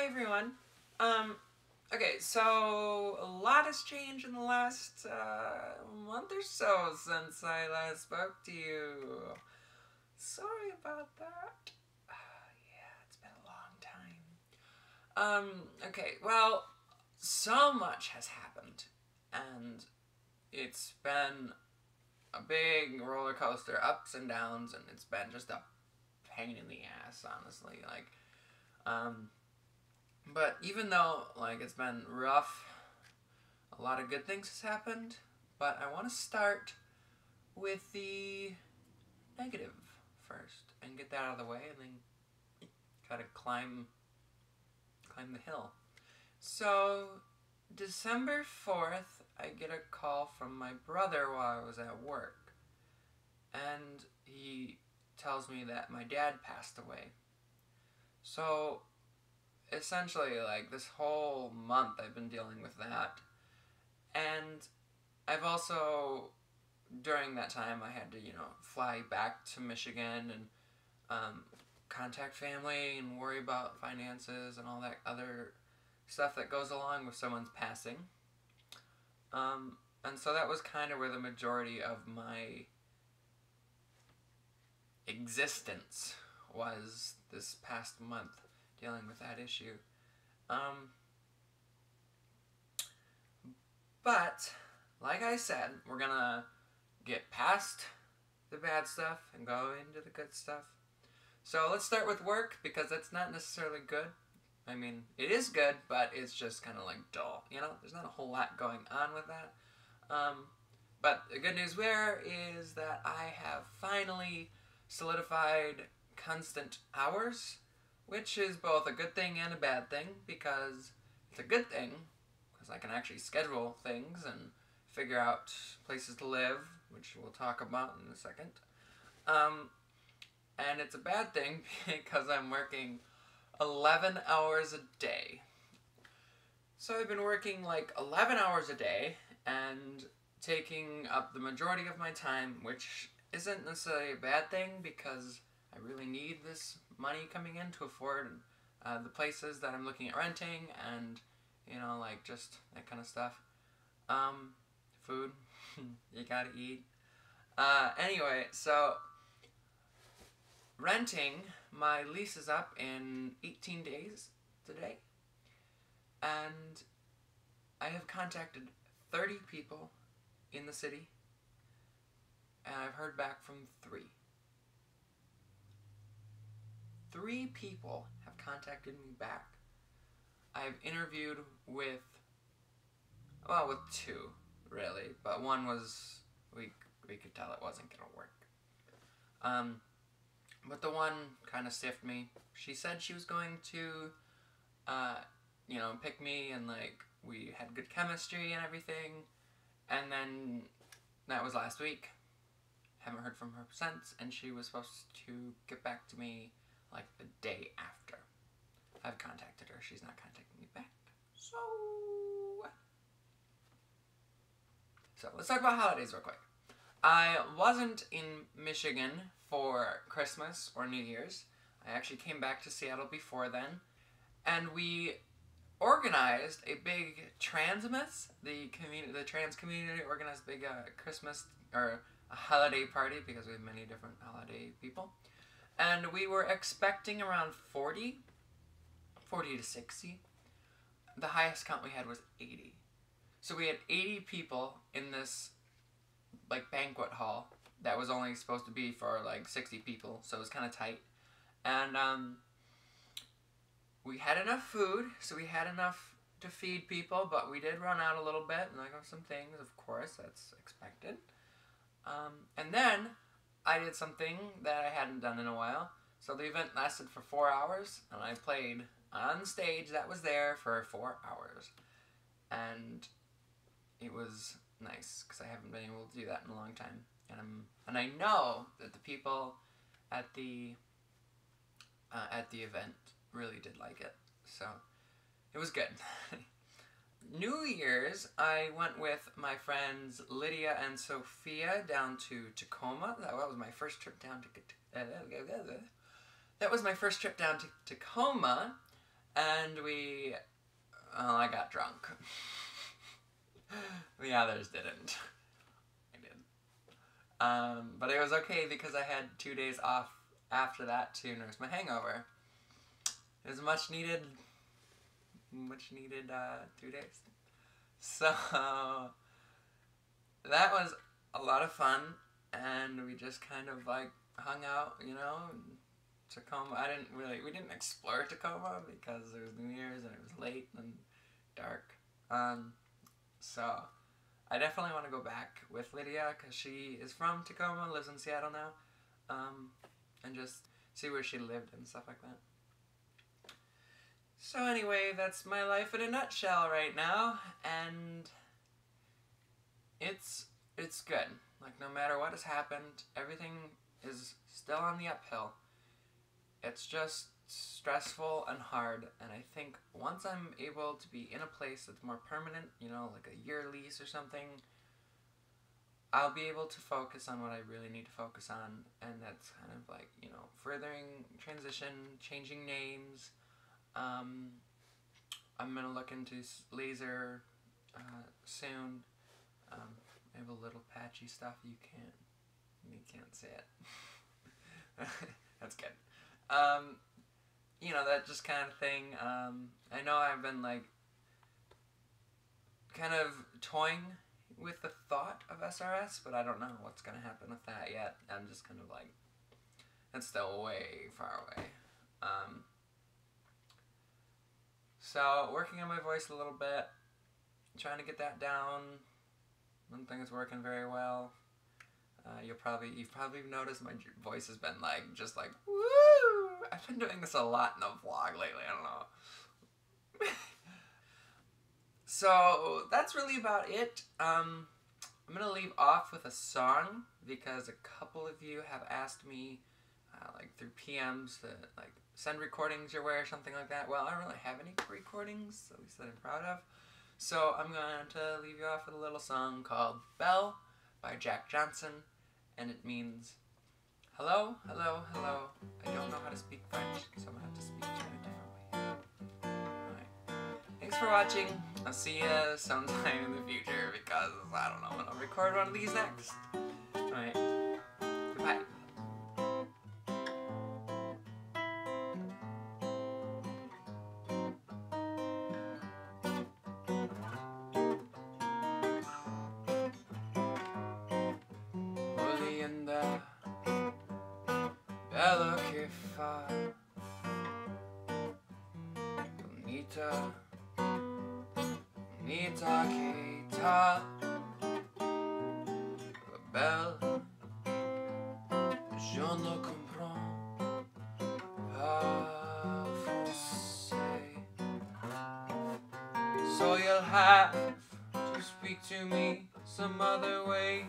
Hi everyone. Okay, so a lot has changed in the last month or so since I last spoke to you. Sorry about that. Yeah, it's been a long time. Okay, well, so much has happened, and it's been a big roller coaster, ups and downs, and it's been just a pain in the ass, honestly. But even though, it's been rough, a lot of good things has happened, but I want to start with the negative first and get that out of the way and then try to climb the hill. So, December 4th, I get a call from my brother while I was at work, and he tells me that my dad passed away. So, essentially, this whole month I've been dealing with that. And I've also, during that time, I had to, fly back to Michigan and contact family and worry about finances and all that other stuff that goes along with someone's passing. And so that was kind of where the majority of my existence was this past month, dealing with that issue. But, like I said, we're gonna get past the bad stuff and go into the good stuff. So let's start with work, because that's not necessarily good. I mean, it is good, but it's just kind of dull. There's not a whole lot going on with that. But the good news there is that I have finally solidified constant hours, which is both a good thing and a bad thing, because it's a good thing because I can actually schedule things and figure out places to live, which we'll talk about in a second. And it's a bad thing because I'm working 11 hours a day. So I've been working 11 hours a day and taking up the majority of my time, which isn't necessarily a bad thing because I really need this money coming in to afford the places that I'm looking at renting and, just that kind of stuff. Food, you gotta eat. Anyway, so renting, my lease is up in 18 days today, and I have contacted 30 people in the city, and I've heard back from 3. 3 people have contacted me back. I've interviewed with 2, really, but one was, we could tell it wasn't gonna work. But the one kind of stiffed me. She said she was going to, pick me, and we had good chemistry and everything, and then that was last week. Haven't heard from her since, and she was supposed to get back to me the day after. I've contacted her. She's not contacting me back. So let's talk about holidays real quick. I wasn't in Michigan for Christmas or New Year's. I actually came back to Seattle before then, and we organized a big Transmas. The trans community organized a big Christmas or a holiday party, because we have many different holiday people. And we were expecting around 40 to 60. The highest count we had was 80. So we had 80 people in this banquet hall that was only supposed to be for 60 people, so it was kind of tight. And we had enough food, so we had enough to feed people, but we did run out a little bit, and of some things, of course, that's expected. And then I did something that I hadn't done in a while. So the event lasted for 4 hours, and I played on stage that was there for 4 hours. And it was nice, because I haven't been able to do that in a long time. And I know that the people at the event really did like it. So it was good. New Year's, I went with my friends Lydia and Sophia down to Tacoma. That was my first trip down to Tacoma, And I got drunk. The others didn't. I did. But it was okay because I had 2 days off after that to nurse my hangover. It was much needed 2 days. So that was a lot of fun, and we just kind of like hung out, you know. Tacoma. We didn't explore Tacoma because it was New Year's and it was late and dark. So I definitely want to go back with Lydia because she is from Tacoma, lives in Seattle now, and just see where she lived and stuff like that. So anyway, that's my life in a nutshell right now, and it's good. Like, no matter what has happened, everything is still on the uphill. It's just stressful and hard, and I think once I'm able to be in a place that's more permanent, you know, like a year lease or something, I'll be able to focus on what I really need to focus on, and that's kind of like, you know, furthering transition, changing names. I'm going to look into laser soon. I have a little patchy stuff. You can't see it. That's good. You know, that just kind of thing. I know I've been like kind of toying with the thought of SRS, but I don't know what's going to happen with that yet. I'm just kind of like, it's still way far away. So working on my voice a little bit, trying to get that down. One thing is working very well. You've probably noticed my voice has been like, just like, woo! I've been doing this a lot in the vlog lately, I don't know. So that's really about it. I'm gonna leave off with a song because a couple of you have asked me, like through PMs, to like send recordings your way or something like that. Well, I don't really have any recordings, at least that I'm proud of. So I'm going to leave you off with a little song called Belle by Jack Johnson, and it means hello, hello, hello. I don't know how to speak French, so I'm going to have to speak to it a different way. Alright. Thanks for watching. I'll see you sometime in the future because I don't know when I'll record one of these next. Alright. Goodbye. Bella che fa bonita, bonita che ta, la belle, je ne comprends pas français. So you'll have to speak to me some other way.